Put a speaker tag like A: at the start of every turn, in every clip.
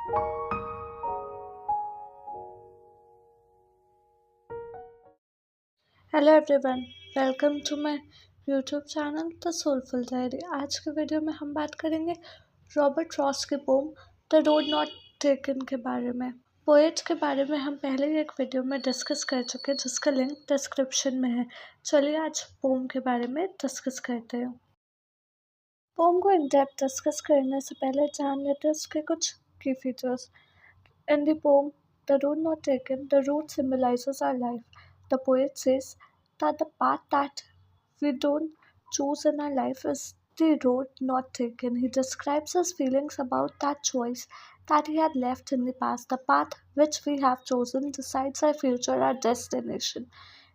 A: Hello everyone. Welcome to my YouTube channel the soulful diary. आज के video में हम बात करेंगे रॉबर्ट फ्रॉस्ट के poem the road not taken के बारे में। पोएट के बारे में हम पहले ही एक वीडियो में डिस्कस कर चुके हैं जिसका लिंक डिस्क्रिप्शन में है। चलिए आज पोम के बारे में डिस्कस करते हैं। पोम को इन डेप्थ डिस्कस करने से पहले जान लेते हैं उसके कुछ की features. In the poem, The Road Not Taken, the road symbolizes our life. The poet says that the path that we don't choose in our life is the road not taken. He describes his feelings about that choice that he had left in the past. The path which we have chosen decides our future, our destination.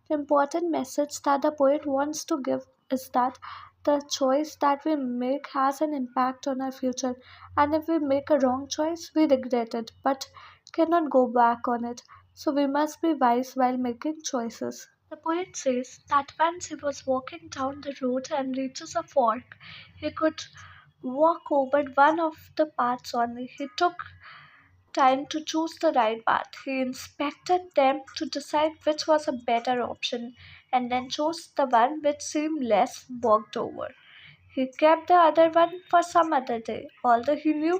A: The important message that the poet wants to give is that the choice that we make has an impact on our future, and if we make a wrong choice, we regret it but cannot go back on it. So we must be wise while making choices. The poet says that once he was walking down the road and reaches a fork, he could walk over one of the paths only. He took time to choose the right path. He inspected them to decide which was a better option and then chose the one which seemed less walked over. He kept the other one for some other day, although he knew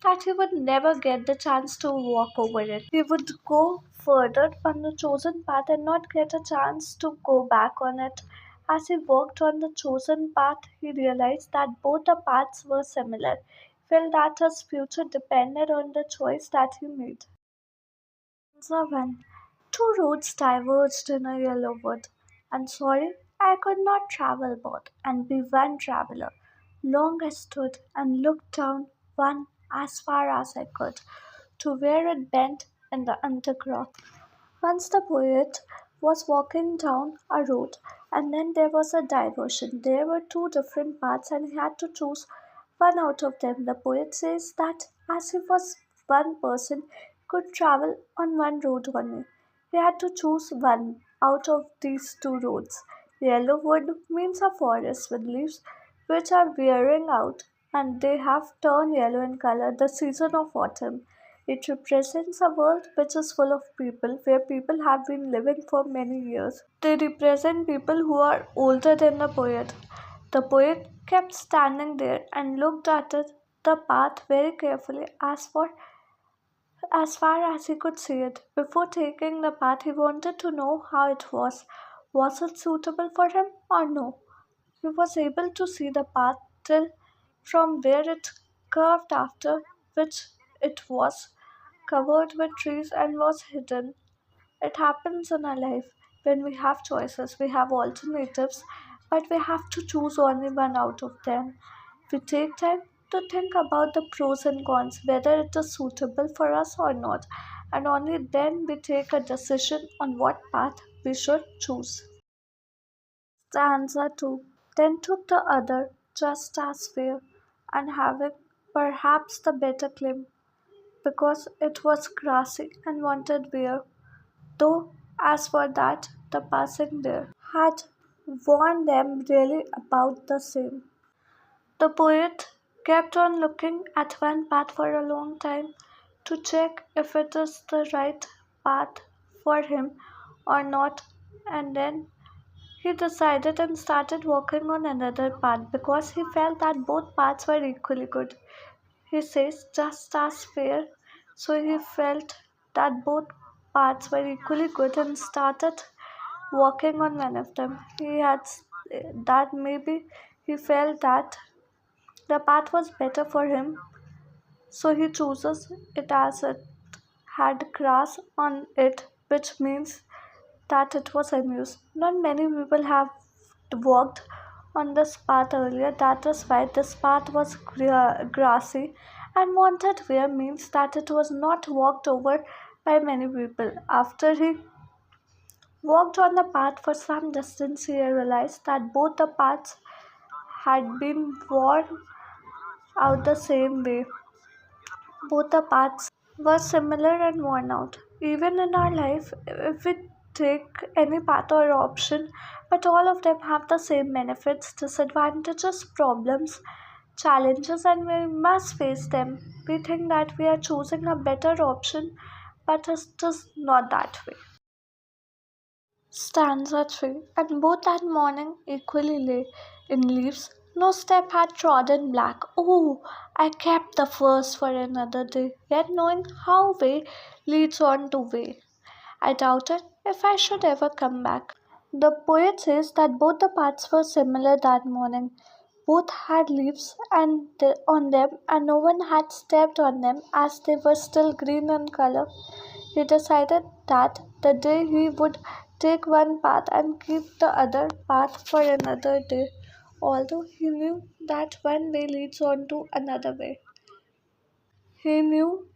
A: that he would never get the chance to walk over it. He would go further on the chosen path and not get a chance to go back on it. As he walked on the chosen path, he realized that both the paths were similar. He felt that his future depended on the choice that he made. So when two roads diverged in a yellow wood, and sorry, I could not travel both and be one traveler. Long I stood and looked down one as far as I could, to where it bent in the undergrowth. Once the poet was walking down a road, and then there was a diversion. There were two different paths, and he had to choose one out of them. The poet says that as he was one person, he could travel on one road only. He had to choose one out of these two roads. Yellow wood means a forest with leaves which are wearing out and they have turned yellow in color, the season of autumn. It represents a world which is full of people, where people have been living for many years. They represent people who are older than the poet. The poet kept standing there and looked at the path very carefully as far as he could see it. Before taking the path, he wanted to know how it was. Was it suitable for him or no? He was able to see the path till from where it curved, after which it was covered with trees and was hidden. It happens in our life when we have choices, we have alternatives, but we have to choose only one out of them. We take time to think about the pros and cons, whether it is suitable for us or not, and only then we take a decision on what path we should choose. Stanza 2 then took the other just as fair, and having perhaps the better claim, because it was grassy and wanted wear, though as for that the passing there had warned them really about the same. The poet kept on looking at one path for a long time to check if it is the right path for him or not, and then he decided and started walking on another path because he felt that both paths were equally good. He says just as fair, so he felt that both paths were equally good and started walking on one of them. He had that maybe he felt that the path was better for him, so he chooses it as it had grass on it, which means that it was unused. Not many people have walked on this path earlier, that is why this path was grassy, and wanted wear means that it was not walked over by many people. After he walked on the path for some distance, he realized that both the paths had been worn out the same way. Both the paths were similar and worn out. Even in our life, if we take any path or option, but all of them have the same benefits, disadvantages, problems, challenges and we must face them. We think that we are choosing a better option, but it's just not that way. Stanza 3. And both that morning equally lay in leaves. No step had trodden black. Oh, I kept the first for another day, yet knowing how way leads on to way. I doubted if I should ever come back. The poet says that both the paths were similar that morning. Both had leaves on them, and no one had stepped on them as they were still green in color. He decided that the day he would take one path and keep the other path for another day, although he knew that one way leads on to another way. He knew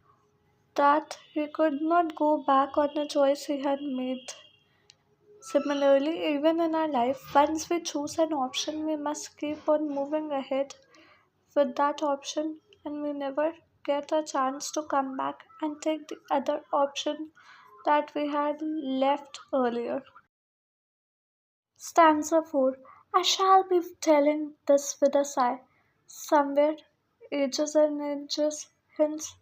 A: that he could not go back on the choice he had made. Similarly, even in our life, once we choose an option, we must keep on moving ahead with that option, and we never get a chance to come back and take the other option that we had left earlier. Stanza 4. I shall be telling this with a sigh. Somewhere, ages and ages hence,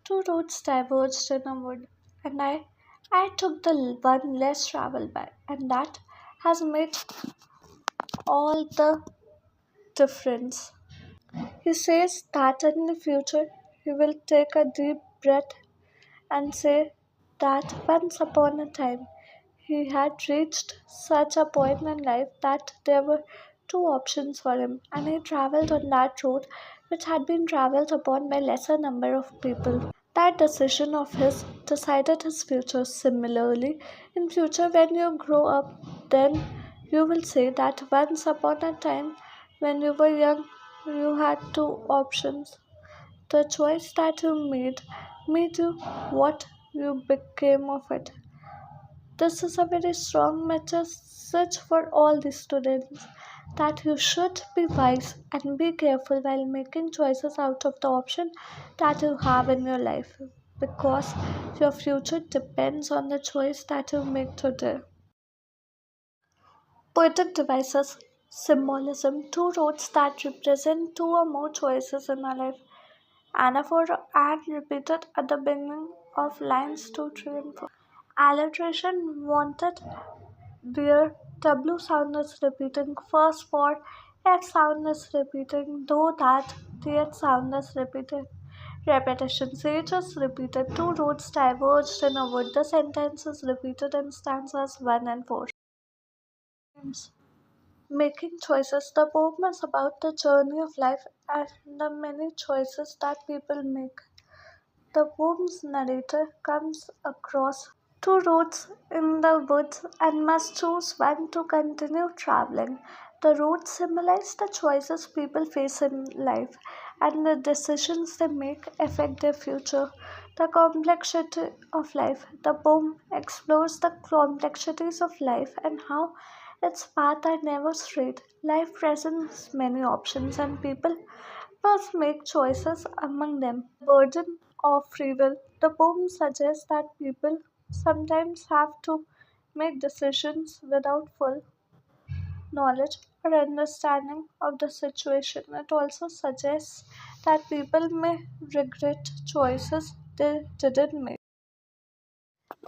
A: two roads diverged in a wood, and I took the one less traveled by, and that has made all the difference. He says that in the future he will take a deep breath and say that once upon a time he had reached such a point in life that there were two options for him, and he traveled on that road which had been traveled upon by lesser number of people. That decision of his decided his future. Similarly, in future when you grow up, then you will say that once upon a time when you were young, you had two options. The choice that you made you what you became of it. This is a very strong message for all the students that you should be wise and be careful while making choices out of the option that you have in your life, because your future depends on the choice that you make today. Poetic devices symbolism, two roads that represent two or more choices in our life. Anaphor and repeated at the beginning of lines 2, 3, and 4. Alliteration wanted where W sound is repeating first for X sound is repeating, though that TH sound is repeated. Repetition. Sage is repeated. Two roads diverged in a wood. The sentence is repeated in stanzas 1 and 4. Making choices. The poem is about the journey of life and the many choices that people make. The poem's narrator comes across two roads in the woods and must choose one to continue traveling. The roads symbolize the choices people face in life, and the decisions they make affect their future. The complexity of life. The poem explores the complexities of life and how its paths are never straight. Life presents many options, and people must make choices among them. Burden of free will. The poem suggests that people sometimes have to make decisions without full knowledge or understanding of the situation. It also suggests that people may regret choices they didn't make.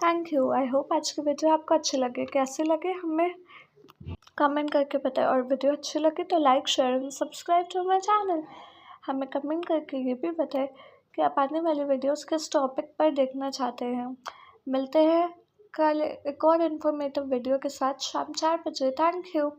A: Thank you. I hope आज की video आपको अच्छी लगे। कैसे लगे हमें comment करके बताएं, और वीडियो अच्छी लगी तो like share and subscribe to my channel. हमें कमेंट करके ये भी बताएं कि आप आने वाली वीडियोस किस टॉपिक पर देखना चाहते हैं। मिलते हैं कल एक और इन्फॉर्मेटिव वीडियो के साथ शाम 4 बजे। Thank you.